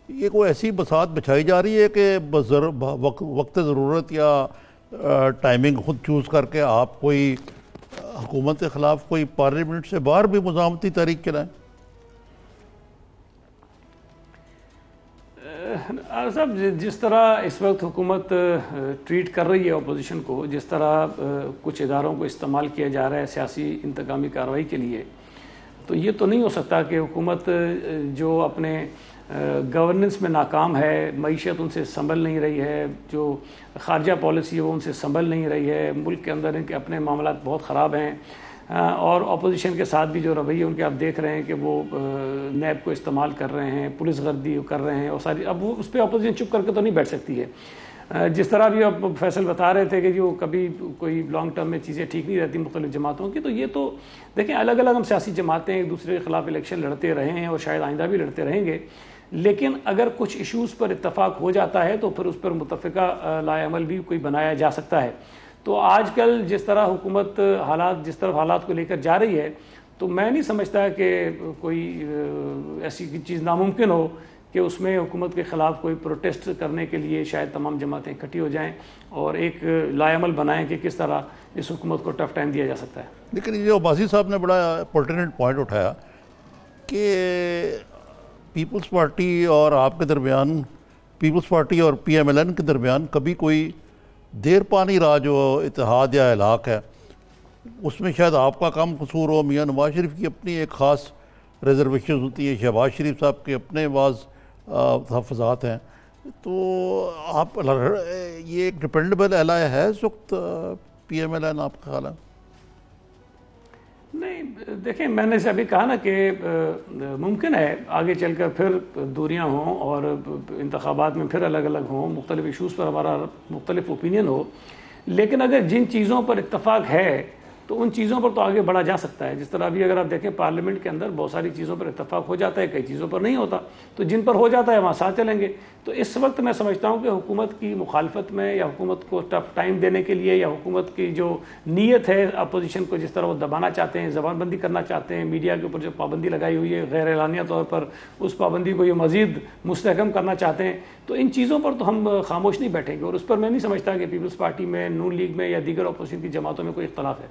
یہ کوئی ایسی بساط بچھائی جا رہی ہے کہ وقت ضرورت یا ٹائمنگ خود چوز کر کے آپ کوئی حکومت کے خلاف کوئی پارلیمنٹ سے باہر بھی مزاحمتی تحریک چلائیں؟ صاحب جس طرح اس وقت حکومت ٹریٹ کر رہی ہے اپوزیشن کو، جس طرح کچھ اداروں کو استعمال کیا جا رہا ہے سیاسی انتقامی کارروائی کے لیے، تو یہ تو نہیں ہو سکتا کہ حکومت جو اپنے گورننس میں ناکام ہے، معیشت ان سے سنبھل نہیں رہی ہے، جو خارجہ پالیسی ہے وہ ان سے سنبھل نہیں رہی ہے، ملک کے اندر ان کے اپنے معاملات بہت خراب ہیں، اور اپوزیشن کے ساتھ بھی جو رویے ان کے آپ دیکھ رہے ہیں کہ وہ نیب کو استعمال کر رہے ہیں، پولیس غردی کر رہے ہیں، اور ساری اب وہ اس پہ اپوزیشن چپ کر کے تو نہیں بیٹھ سکتی ہے۔ جس طرح بھی اب فیصل بتا رہے تھے کہ جو کبھی کوئی لانگ ٹرم میں چیزیں ٹھیک نہیں رہتی مختلف جماعتوں کی، تو یہ تو دیکھیں الگ الگ ہم سیاسی جماعتیں ایک دوسرے کے خلاف الیکشن لڑتے رہے ہیں اور شاید آئندہ بھی لڑتے رہیں گے، لیکن اگر کچھ ایشوز پر اتفاق ہو جاتا ہے تو پھر اس پر متفقہ لائحہ عمل بھی کوئی بنایا جا سکتا ہے۔ تو آج کل جس طرح حکومت جس طرف حالات کو لے کر جا رہی ہے، تو میں نہیں سمجھتا کہ کوئی ایسی چیز ناممکن ہو کہ اس میں حکومت کے خلاف کوئی پروٹیسٹ کرنے کے لیے شاید تمام جماعتیں اکٹھی ہو جائیں اور ایک لائحہ عمل بنائیں کہ کس طرح اس حکومت کو ٹف ٹائم دیا جا سکتا ہے۔ لیکن یہ عباسی صاحب نے بڑا پرٹیننٹ پوائنٹ اٹھایا کہ پیپلز پارٹی اور آپ کے درمیان، پیپلز پارٹی اور پی ایم ایل این کے درمیان کبھی کوئی دیر پا نہیں رہا جو اتحاد یا ہلاک ہے، اس میں شاید آپ کا کم قصور ہو، میاں نواز شریف کی اپنی ایک خاص ریزرویشنز ہوتی ہے، شہباز شریف صاحب کے اپنے بعض تحفظات ہیں، تو آپ یہ ایک ڈپینڈیبل ایلائے ہے اس وقت پی ایم ایل این آپ کا خیال ہے؟ نہیں دیکھیں، میں نے ابھی کہا نا کہ ممکن ہے آگے چل کر پھر دوریاں ہوں اور انتخابات میں پھر الگ الگ ہوں، مختلف ایشوز پر ہمارا مختلف اوپینین ہو، لیکن اگر جن چیزوں پر اتفاق ہے تو ان چیزوں پر تو آگے بڑھا جا سکتا ہے۔ جس طرح ابھی اگر آپ دیکھیں پارلیمنٹ کے اندر بہت ساری چیزوں پر اتفاق ہو جاتا ہے، کئی چیزوں پر نہیں ہوتا، تو جن پر ہو جاتا ہے وہاں ساتھ چلیں گے۔ تو اس وقت میں سمجھتا ہوں کہ حکومت کی مخالفت میں یا حکومت کو ٹف ٹائم دینے کے لیے یا حکومت کی جو نیت ہے اپوزیشن کو جس طرح وہ دبانا چاہتے ہیں، زبان بندی کرنا چاہتے ہیں، میڈیا کے اوپر جو پابندی لگائی ہوئی ہے غیر اعلانیہ طور پر، اس پابندی کو یہ مزید مستحکم کرنا چاہتے ہیں، تو ان چیزوں پر تو ہم خاموش نہیں بیٹھیں گے، اور اس پر میں نہیں سمجھتا کہ پیپلز پارٹی میں، نون لیگ میں یا دیگر اپوزیشن کی جماعتوں میں کوئی اختلاف ہے۔